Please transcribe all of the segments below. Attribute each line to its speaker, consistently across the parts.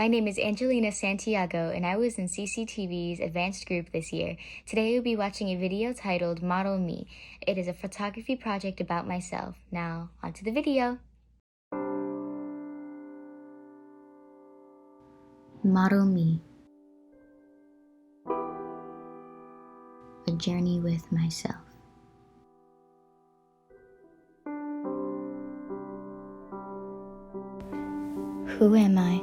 Speaker 1: My name is Angelina Santiago, and I was in CCTV's advanced group this year. Today we'll be watching a video titled Model Me. It is a photography project about myself. Now, onto the video. Model Me. A journey with myself. Who am I?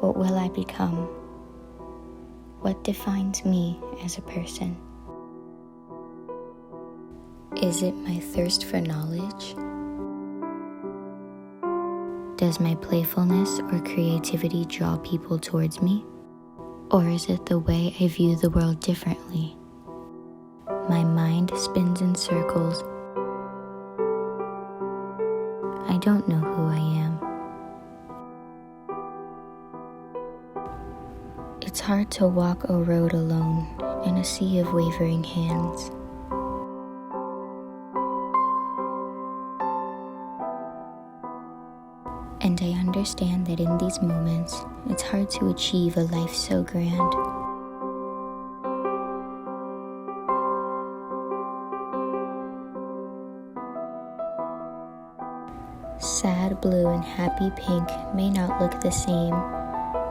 Speaker 1: What will I become? What defines me as a person? Is it my thirst for knowledge? Does my playfulness or creativity draw people towards me? Or is it the way I view the world differently? My mind spins in circles. I don't know who I am. It's hard to walk a road alone in a sea of wavering hands. And I understand that in these moments, it's hard to achieve a life so grand. Sad blue and happy pink may not look the same,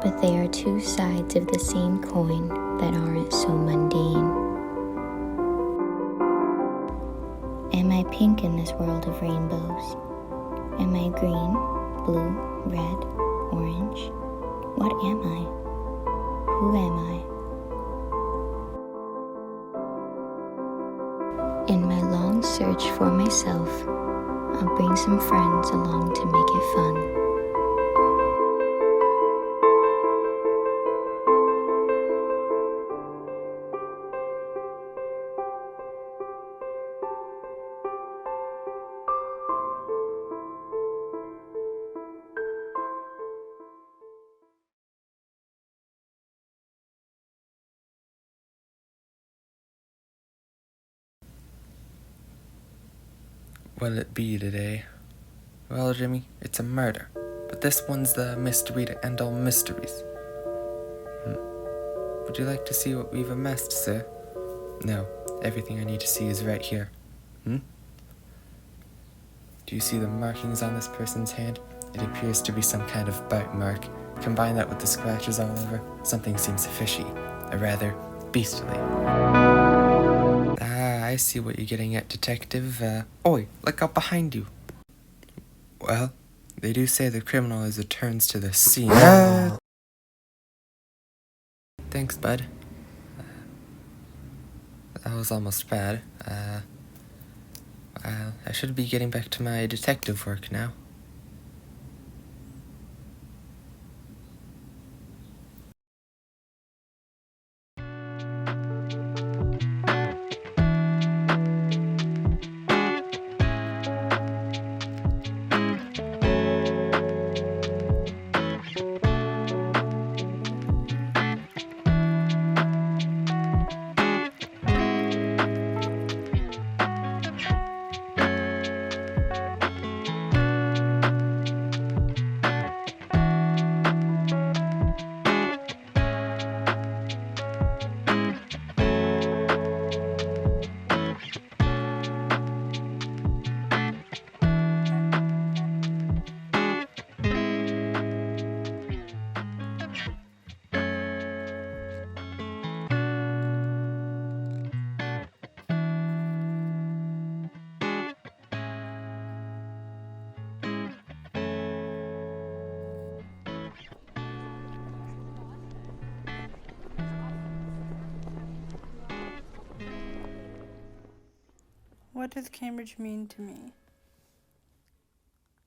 Speaker 1: but they are two sides of the same coin that aren't so mundane. Am I pink in this world of rainbows? Am I green, blue, red, orange? What am I? Who am I? In my long search for myself, I'll bring some friends along to make it fun.
Speaker 2: What'll it be today? Well, Jimmy, it's a murder, but this one's the mystery to end all mysteries. Would you like to see what we've amassed, sir? No, everything I need to see is right here. Do you see the markings on this person's hand? It appears to be some kind of bite mark. Combine that with the scratches all over, something seems fishy, or rather, beastly. I see what you're getting at, Detective. Oi, look out behind you. Well, they do say the criminal is returns to the scene. Thanks, bud. That was almost bad. I should be getting back to my detective work now.
Speaker 3: What does Cambridge mean to me?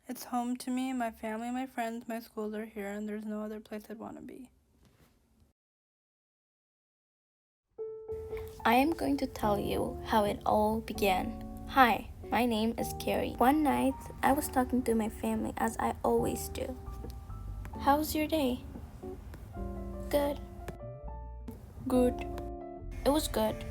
Speaker 3: It's home to me, my family, my friends, my schools are here, and there's no other place I'd want to be.
Speaker 4: I am going to tell you how it all began. Hi, my name is Carrie. One night, I was talking to my family as I always do. How's your day? Good. Good. It was good.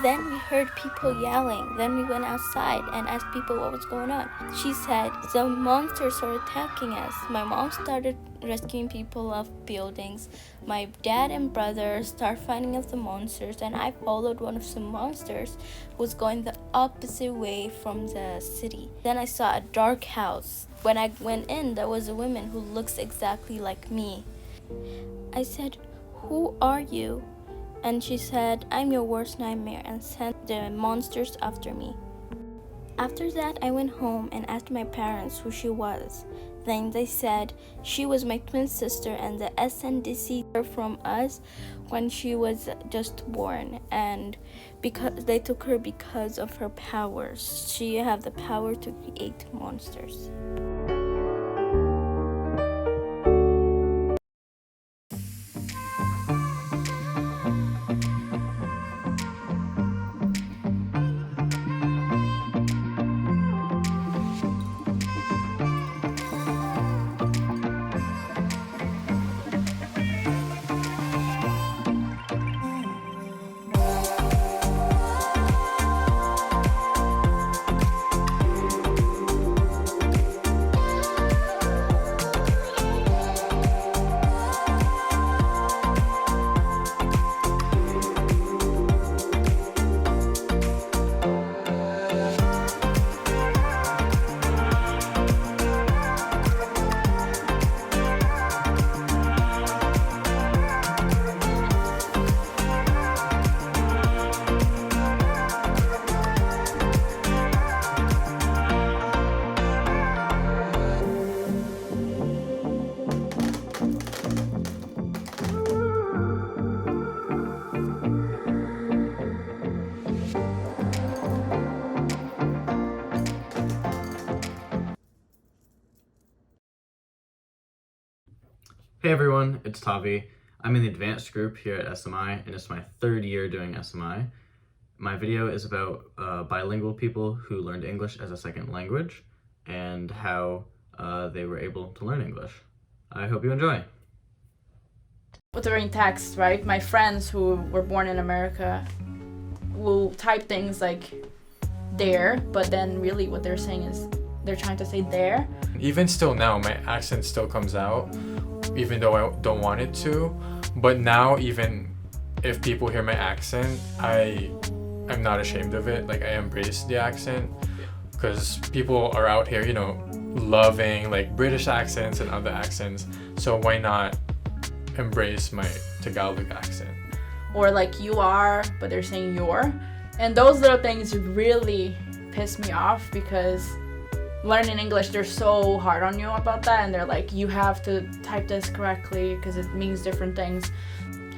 Speaker 4: Then we heard people yelling. Then we went outside and asked people what was going on. She said, the monsters are attacking us. My mom started rescuing people off buildings. My dad and brother started fighting off the monsters, and I followed one of the monsters who was going the opposite way from the city. Then I saw a dark house. When I went in, there was a woman who looks exactly like me. I said, "Who are you?" And she said, "I'm your worst nightmare," and sent the monsters after me. After that, I went home and asked my parents who she was. Then they said she was my twin sister, and the SNDC her from us when she was just born, and because they took her because of her powers. She had the power to create monsters.
Speaker 5: Hey everyone, it's Tavi. I'm in the advanced group here at SMI, and it's my third year doing SMI. My video is about bilingual people who learned English as a second language and how they were able to learn English. I hope you enjoy.
Speaker 6: During text, right? My friends who were born in America will type things like there, but then really what they're saying is they're trying to say there.
Speaker 7: Even still now, my accent still comes out, even though I don't want it to. But now, even if people hear my accent, I'm not ashamed of it. Like, I embrace the accent, because people are out here, loving like British accents and other accents. So why not embrace my Tagalog accent?
Speaker 6: Or like you are, but they're saying you're. And those little things really piss me off, because learning English, they're so hard on you about that, and they're like, you have to type this correctly because it means different things.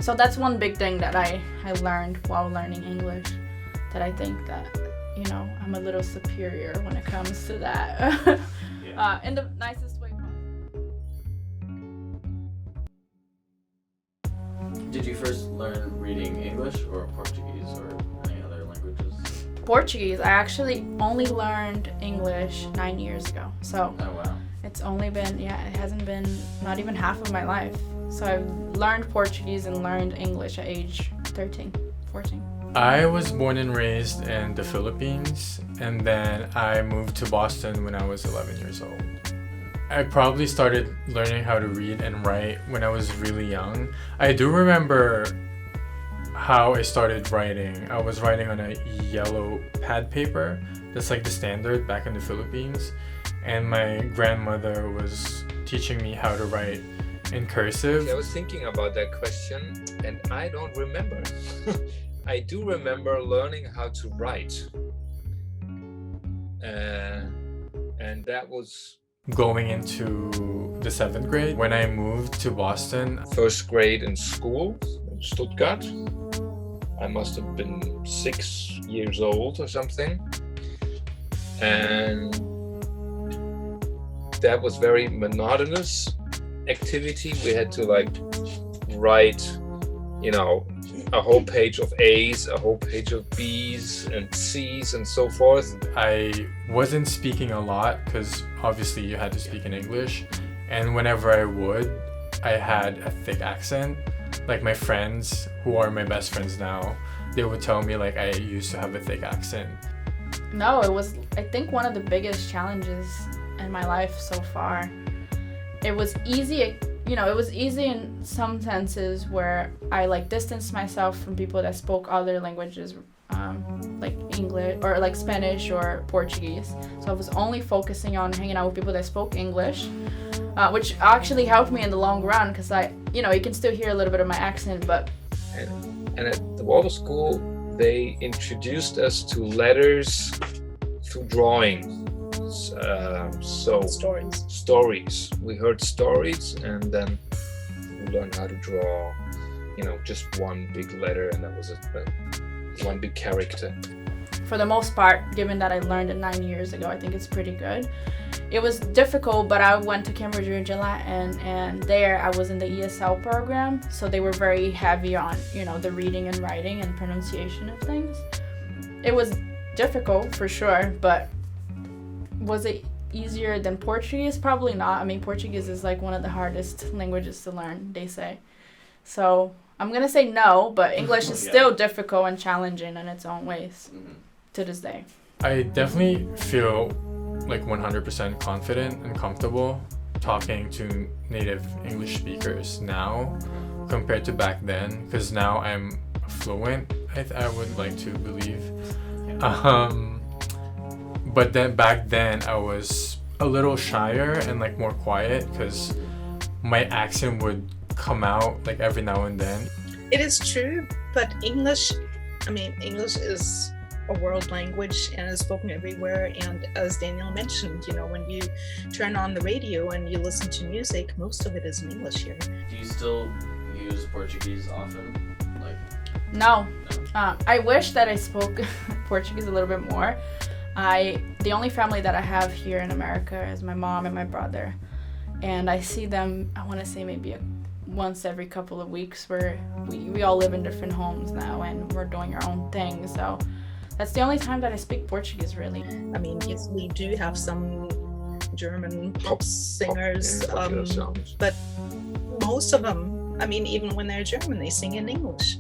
Speaker 6: So that's one big thing that I learned while learning English, that I think that, I'm a little superior when it comes to that. In the nicest way possible.
Speaker 5: Did you first learn reading English or Portuguese or any other languages?
Speaker 6: Portuguese. I actually only learned English 9 years ago. So
Speaker 5: Oh wow.
Speaker 6: it's only been, it hasn't been not even half of my life. So I learned Portuguese and learned English at age 13, 14.
Speaker 7: I was born and raised in the Philippines, and then I moved to Boston when I was 11 years old. I probably started learning how to read and write when I was really young. I do remember how I started writing. I was writing on a yellow pad paper. That's like the standard back in the Philippines. And my grandmother was teaching me how to write in cursive.
Speaker 8: I was thinking about that question, and I don't remember. I do remember learning how to write. And that was
Speaker 7: Going into the 7th grade when I moved to Boston.
Speaker 8: first grade in school in Stuttgart. I must have been 6 years old or something. And that was very monotonous activity. We had to write, a whole page of A's, a whole page of B's and C's and so forth.
Speaker 7: I wasn't speaking a lot because obviously you had to speak in English. And whenever I would, I had a thick accent. Like my friends, who are my best friends now, they would tell me like I used to have a thick accent.
Speaker 6: No, it was, I think, one of the biggest challenges in my life so far. It was easy, you know, it was easy in some senses where I like distanced myself from people that spoke other languages, like English or like Spanish or Portuguese. So I was only focusing on hanging out with people that spoke English, which actually helped me in the long run because you can still hear a little bit of my accent, but.
Speaker 8: And at the Waldorf school, they introduced us to letters through drawing. So stories. We heard stories, and then we learned how to draw, just one big letter, and that was one big character.
Speaker 6: For the most part, given that I learned it 9 years ago, I think it's pretty good. It was difficult, but I went to Cambridge Regional, and there I was in the ESL program, so they were very heavy on, the reading and writing and pronunciation of things. It was difficult for sure, but was it easier than Portuguese? Probably not. I mean, Portuguese is like one of the hardest languages to learn, they say. So I'm gonna say no, but English is still difficult and challenging in its own ways to this day.
Speaker 7: I definitely feel like 100% confident and comfortable talking to native English speakers now compared to back then, because now I'm fluent, I would like to believe. But then back then I was a little shyer and like more quiet because my accent would come out like every now and then.
Speaker 9: It is true, but English is a world language and is spoken everywhere. And as Daniel mentioned, when you turn on the radio and you listen to music, most of it is in English here.
Speaker 5: Do you still use Portuguese often?
Speaker 6: No. I wish that I spoke Portuguese a little bit more. The only family that I have here in America is my mom and my brother. And I see them, I want to say maybe once every couple of weeks, where we all live in different homes now and we're doing our own thing. So that's the only time that I speak Portuguese, really.
Speaker 9: I mean, yes, we do have some German pop singers, but most of them, even when they're German, they sing in English.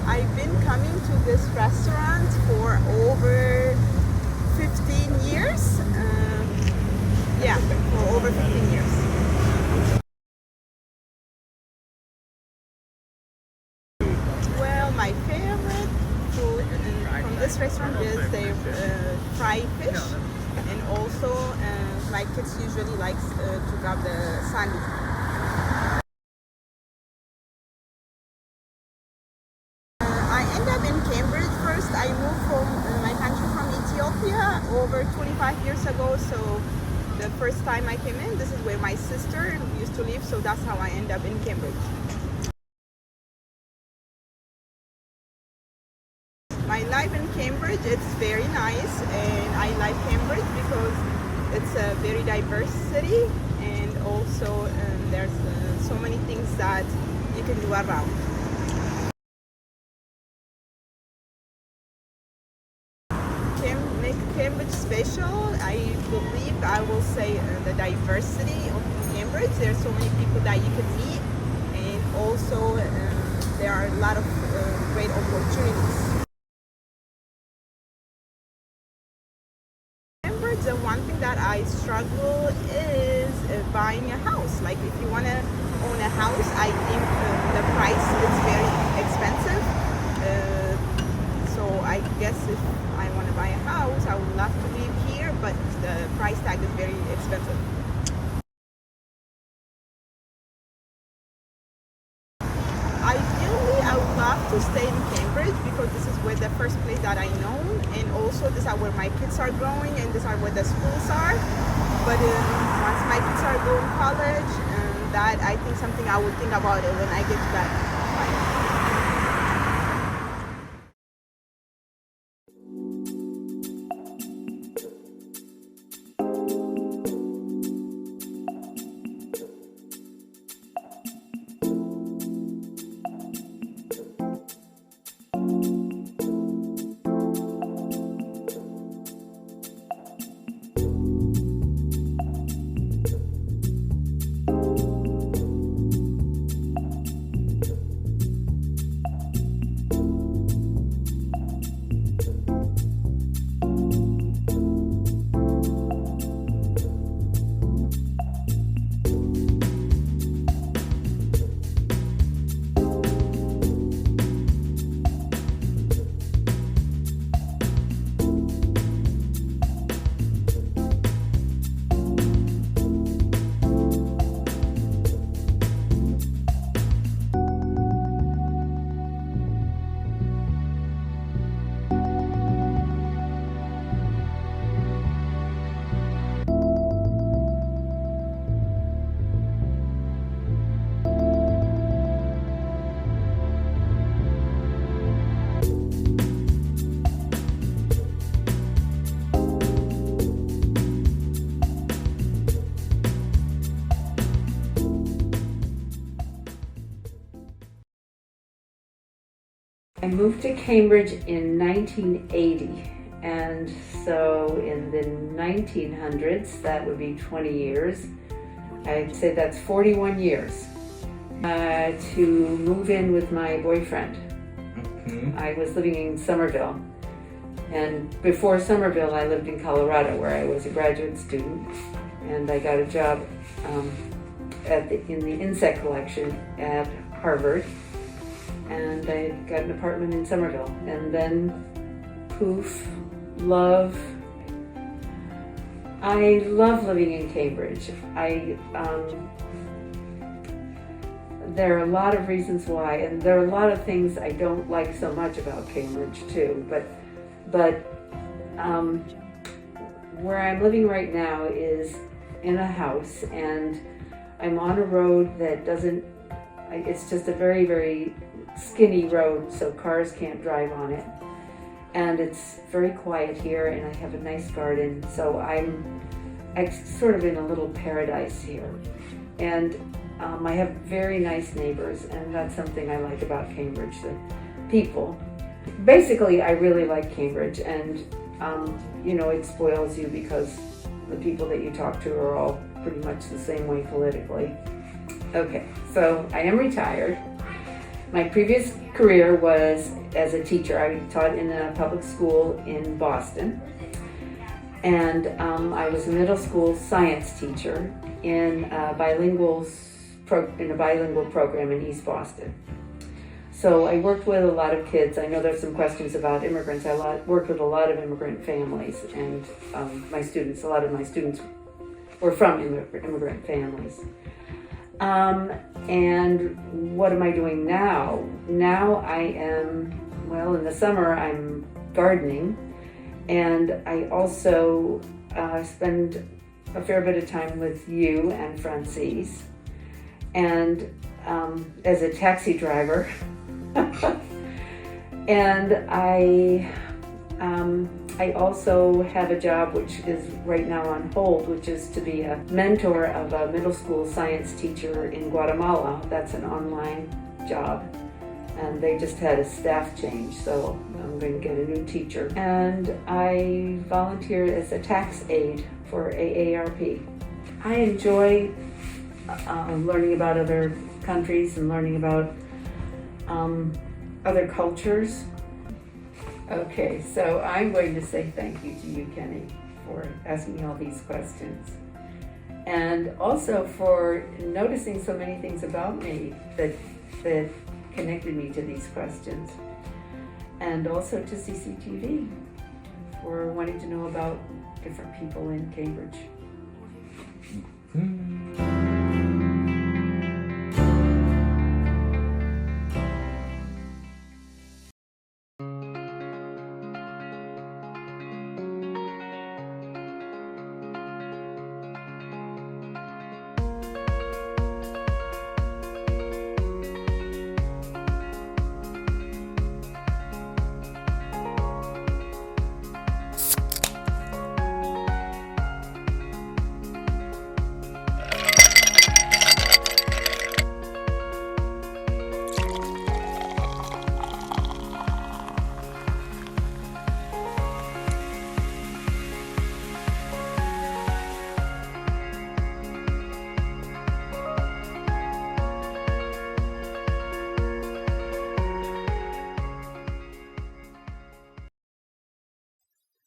Speaker 10: I've been coming to this restaurant for over 15 years. For over 15 years. Well, my favorite food from this restaurant is the fried fish, and also my kids usually like to grab the sandwich. I moved from my country from Ethiopia over 25 years ago, so the first time I came in, this is where my sister used to live, so that's how I ended up in Cambridge. My life in Cambridge, it's very nice, and I like Cambridge because it's a very diverse city, and also there's so many things that you can do around. Cambridge special, I believe I will say the diversity of Cambridge. There's so many people that you can meet, and also there are a lot of great opportunities. Cambridge, the one thing that I struggle is buying a house. Like if you want to own a house, I think the price is very expensive. So I guess if I want to buy a house, I would love to live here, but the price tag is very expensive. Ideally, I would love to stay in Cambridge because this is where the first place that I know, and also this is where my kids are growing, and this is where the schools are. But once my kids are going to college, that, I think something I would think about it when I get to that life.
Speaker 11: I moved to Cambridge in 1980, and so in the 1900s, that would be 20 years. I'd say that's 41 years to move in with my boyfriend. I was living in Somerville, and before Somerville, I lived in Colorado, where I was a graduate student, and I got a job in the insect collection at Harvard. And I got an apartment in Somerville, and then poof, love. I love living in Cambridge. There are a lot of reasons why, and there are a lot of things I don't like so much about Cambridge too, but where I'm living right now is in a house, and I'm on a road that it's just a very, very skinny road, so cars can't drive on it. And it's very quiet here, and I have a nice garden, so I'm sort of in a little paradise here. And I have very nice neighbors, and that's something I like about Cambridge, the people. Basically, I really like Cambridge, and it spoils you because the people that you talk to are all pretty much the same way politically. Okay, so I am retired. My previous career was as a teacher. I taught in a public school in Boston, and I was a middle school science teacher in a bilingual program in East Boston. So I worked with a lot of kids. I know there's some questions about immigrants. I worked with a lot of immigrant families, and a lot of my students were from immigrant families. And what am I doing now? Now I am, in the summer I'm gardening, and I also spend a fair bit of time with you and Francis, and as a taxi driver. And I also have a job which is right now on hold, which is to be a mentor of a middle school science teacher in Guatemala. That's an online job, and they just had a staff change, so I'm going to get a new teacher. And I volunteer as a tax aide for AARP. I enjoy learning about other countries and learning about other cultures. Okay, so I'm going to say thank you to you, Kenny, for asking me all these questions. And also for noticing so many things about me that connected me to these questions. And also to CCTV for wanting to know about different people in Cambridge.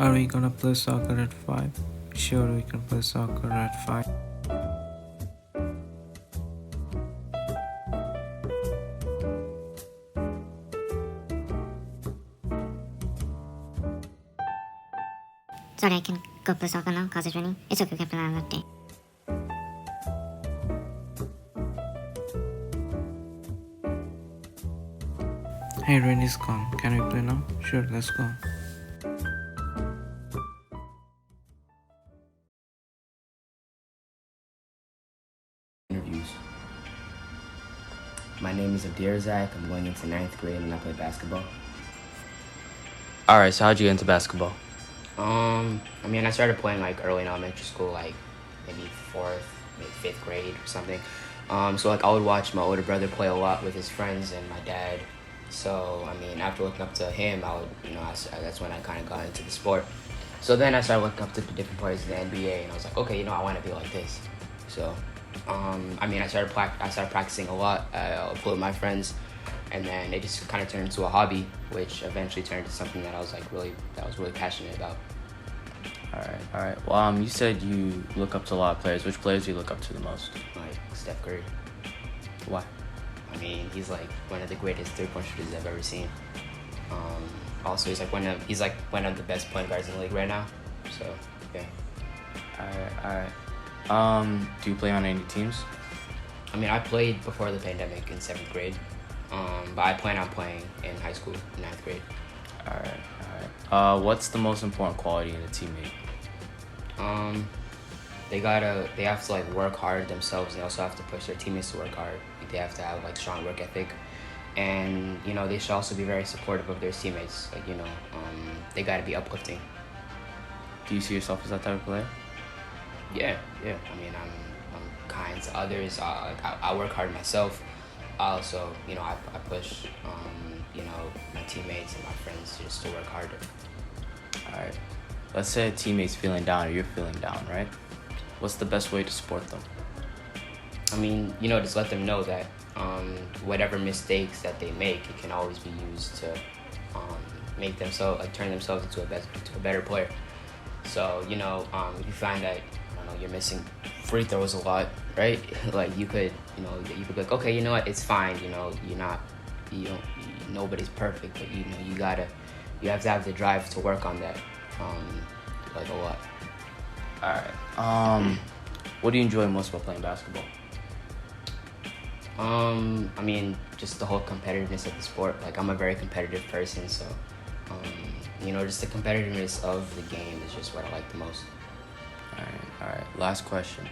Speaker 12: Are we gonna play soccer at 5? Sure, we can play soccer at 5.
Speaker 13: Sorry, I can go play soccer now because it's raining. It's okay, we can play another day.
Speaker 12: Hey, rain is gone. Can we play now? Sure, let's go.
Speaker 14: Interviews. My name is Abdir Zach. I'm going into 9th grade and I play basketball.
Speaker 15: Alright, so how'd you get into basketball?
Speaker 14: I mean, I started playing like early in elementary school, like maybe 4th, maybe 5th grade or something. So like I would watch my older brother play a lot with his friends and my dad. So, I mean, after looking up to him, I would, that's when I kind of got into the sport. So then I started looking up to the different players in the NBA, and I was like, okay, I want to be like this. So, I mean, I started practicing a lot. I played with my friends, and then it just kind of turned into a hobby, which eventually turned into something that I was really passionate about.
Speaker 15: All right. Well, you said you look up to a lot of players. Which players do you look up to the most?
Speaker 14: Like Steph Curry.
Speaker 15: Why?
Speaker 14: I mean, he's like one of the greatest three-point shooters I've ever seen. Also, he's like one of the best point guards in the league right now. So, yeah.
Speaker 15: All right. Do you play on any teams?
Speaker 14: I mean, I played before the pandemic in 7th grade, but I plan on playing in high school, 9th grade.
Speaker 15: All right. What's the most important quality in a teammate?
Speaker 14: They have to like work hard themselves, and they also have to push their teammates to work hard. They have to have like strong work ethic, and they should also be very supportive of their teammates. Like they got to be uplifting.
Speaker 15: Do you see yourself as that type of player?
Speaker 14: Yeah. I mean, I'm kind to others. I work hard myself. I also, I push, my teammates and my friends just to work harder.
Speaker 15: All right. Let's say a teammate's feeling down or you're feeling down, right? What's the best way to support them?
Speaker 14: I mean, just let them know that whatever mistakes that they make, it can always be used to make themselves, turn themselves into a better player. So, if you find that, you're missing free throws a lot, right? Like you could be like, okay, you know what, it's fine. Nobody's perfect, but you have to have the drive to work on that, like a lot.
Speaker 15: All right. What do you enjoy most about playing basketball?
Speaker 14: I mean, just the whole competitiveness of the sport. Like, I'm a very competitive person, so, just the competitiveness of the game is just what I like the most.
Speaker 15: All right. Last question.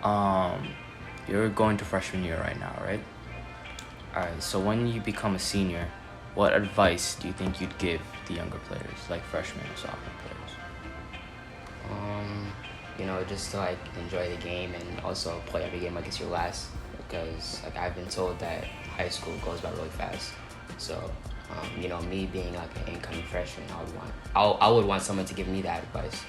Speaker 14: Mm-hmm.
Speaker 15: You're going to freshman year right now, right? All right. So when you become a senior, what advice do you think you'd give the younger players, like freshmen or sophomore players?
Speaker 14: Just to enjoy the game and also play every game like it's your last, because I've been told that high school goes by really fast. So, me being an incoming freshman, I would want someone to give me that advice.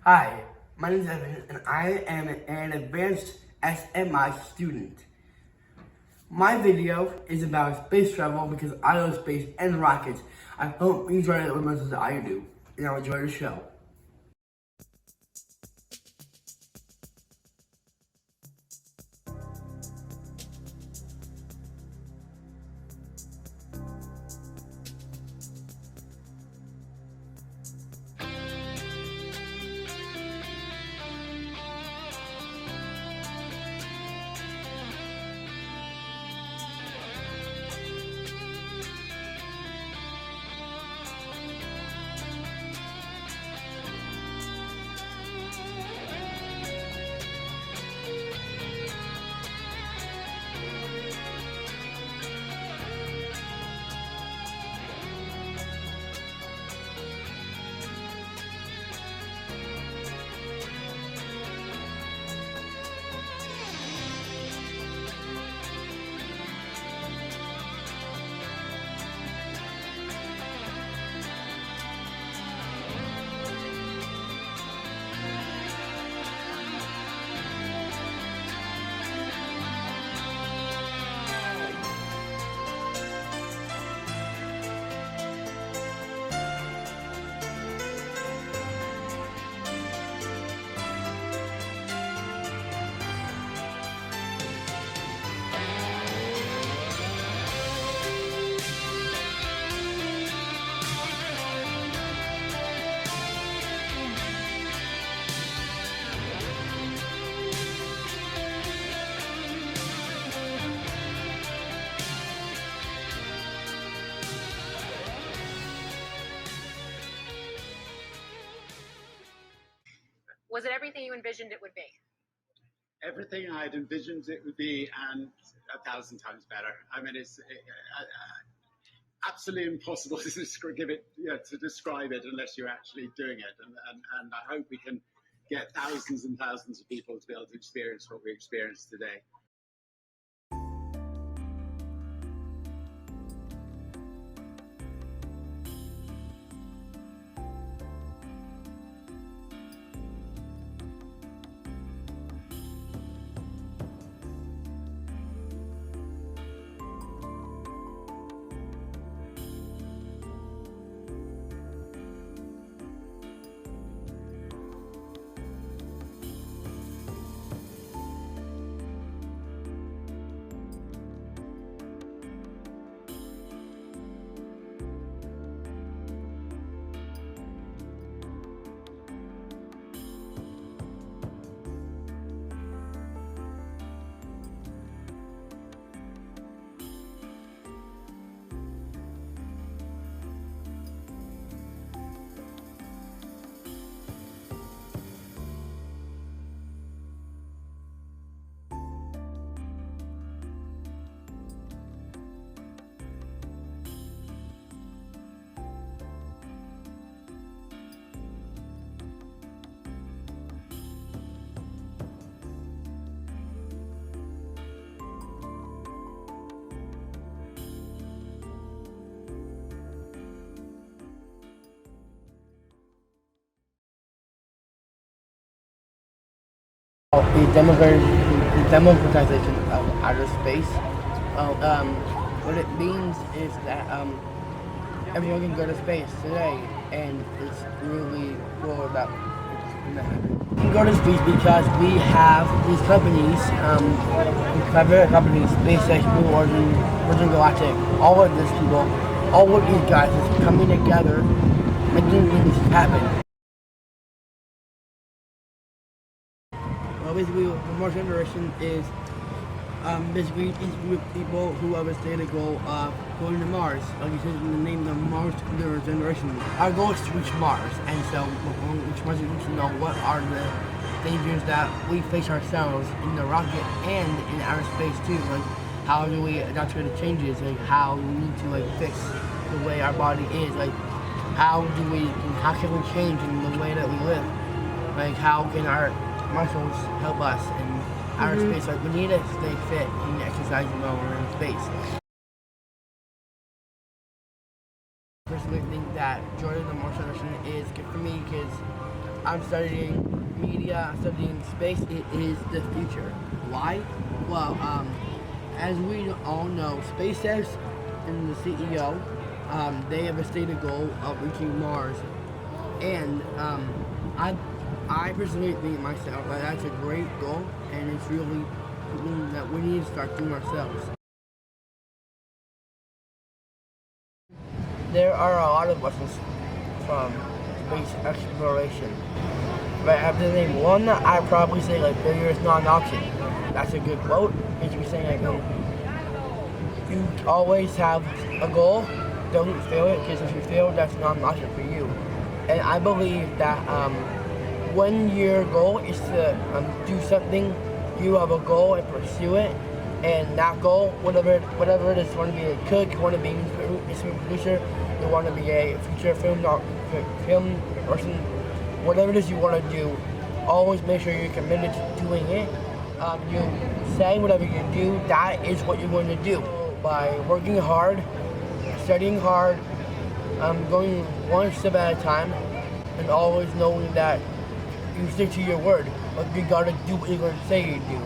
Speaker 16: Hi, my name is Evan, and I am an advanced SMI student. My video is about space travel because I love space and rockets. I hope you enjoy it as much as I do, and I'll enjoy the show.
Speaker 17: Was it everything you envisioned it would be?
Speaker 18: Everything I'd envisioned it would be, and 1,000 times better. I mean, it's absolutely impossible to describe it unless you're actually doing it. And I hope we can get thousands and thousands of people to be able to experience what we experienced today.
Speaker 16: The democratization of outer space. What it means is that everyone can go to space today, and it's really cool that it's gonna happen. We can go to space because we have these companies, private companies, SpaceX, Blue Origin, Virgin Galactic, all of these people, all of these guys is coming together, making things happen. Well, basically, the Mars generation is basically each group of people who have a stated goal of going to Mars. Like you said in the name, the Mars generation. Our goal is to reach Mars, and so which Mars we need to know what are the dangers that we face ourselves in the rocket and in outer space too. Like how do we adapt to the changes? Like how we need to fix the way our body is. Like how can we change in the way that we live? Like how can our muscles help us in outer space? Like we need to stay fit and exercise while we're in space. I personally think that joining the Mars generation is good for me because I'm studying media, I'm studying space. It is the future. Why? Well, as we all know, SpaceX and the CEO, they have a stated goal of reaching Mars, and I personally think myself that that's a great goal, and it's really something that we need to start doing ourselves. There are a lot of lessons from space exploration. If I have to name one, I'd probably say failure is not an option. That's a good quote. Basically saying you always have a goal, don't fail it, because if you fail, that's not an option for you. And I believe that when your goal is to do something, you have a goal and pursue it, and that goal, whatever it is, you want to be a cook, you want to be a producer, you want to be a future film person, whatever it is you want to do, always make sure you're committed to doing it. You say whatever you do, that is what you're going to do. By working hard, studying hard, going one step at a time, and always knowing that you stick to your word, but you gotta do what you're gonna say you do.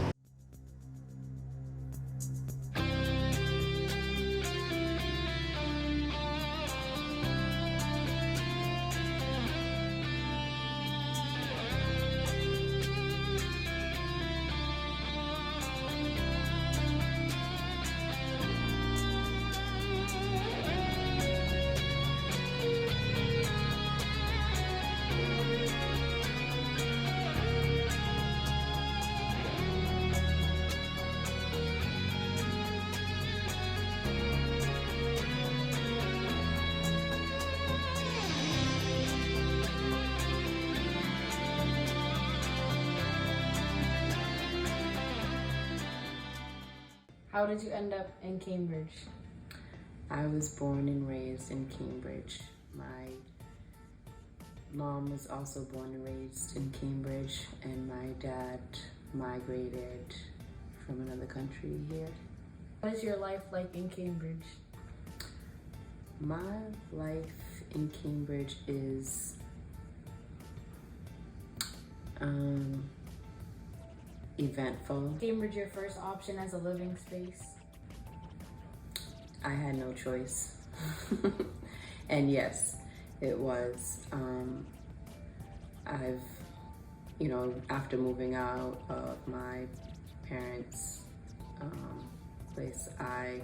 Speaker 6: How did you end up in Cambridge?
Speaker 2: I was born and raised in Cambridge. My mom was also born and raised in Cambridge, and my dad migrated from another country here.
Speaker 6: What is your life like in Cambridge?
Speaker 2: My life in Cambridge is eventful.
Speaker 6: Cambridge your first option as a living space?
Speaker 2: I had no choice. And yes, it was. I've, after moving out of my parents' place, I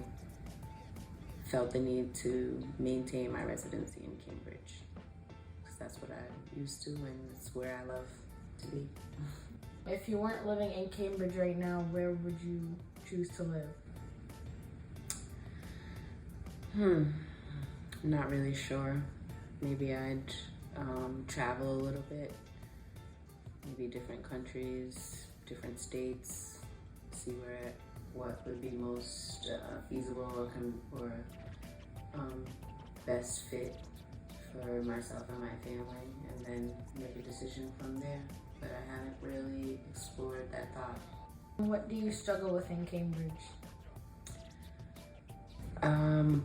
Speaker 2: felt the need to maintain my residency in Cambridge, because that's what I'm used to and it's where I love to be.
Speaker 6: If you weren't living in Cambridge right now, where would you choose to live?
Speaker 2: Not really sure. Maybe I'd travel a little bit, maybe different countries, different states, see what would be most feasible or best fit for myself and my family, and then make a decision from there. But I haven't really explored that thought.
Speaker 6: What do you struggle with in Cambridge?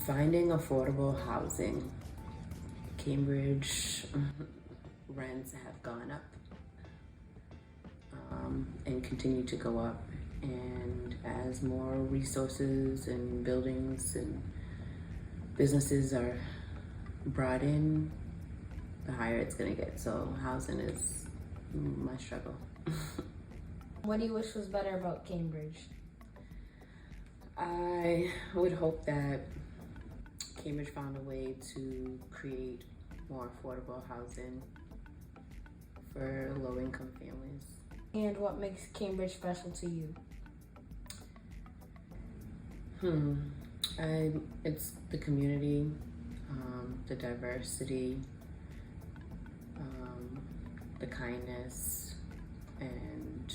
Speaker 2: Finding affordable housing. Cambridge rents have gone up and continue to go up. And as more resources and buildings and businesses are brought in, the higher it's gonna get. So housing is my struggle.
Speaker 6: What do you wish was better about Cambridge?
Speaker 2: I would hope that Cambridge found a way to create more affordable housing for low-income families.
Speaker 6: And what makes Cambridge special to you?
Speaker 2: It's the community, the diversity, the kindness, and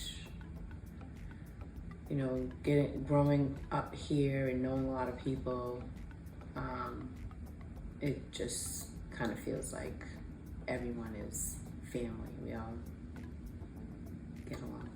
Speaker 2: growing up here and knowing a lot of people, it just kind of feels like everyone is family. We all get along.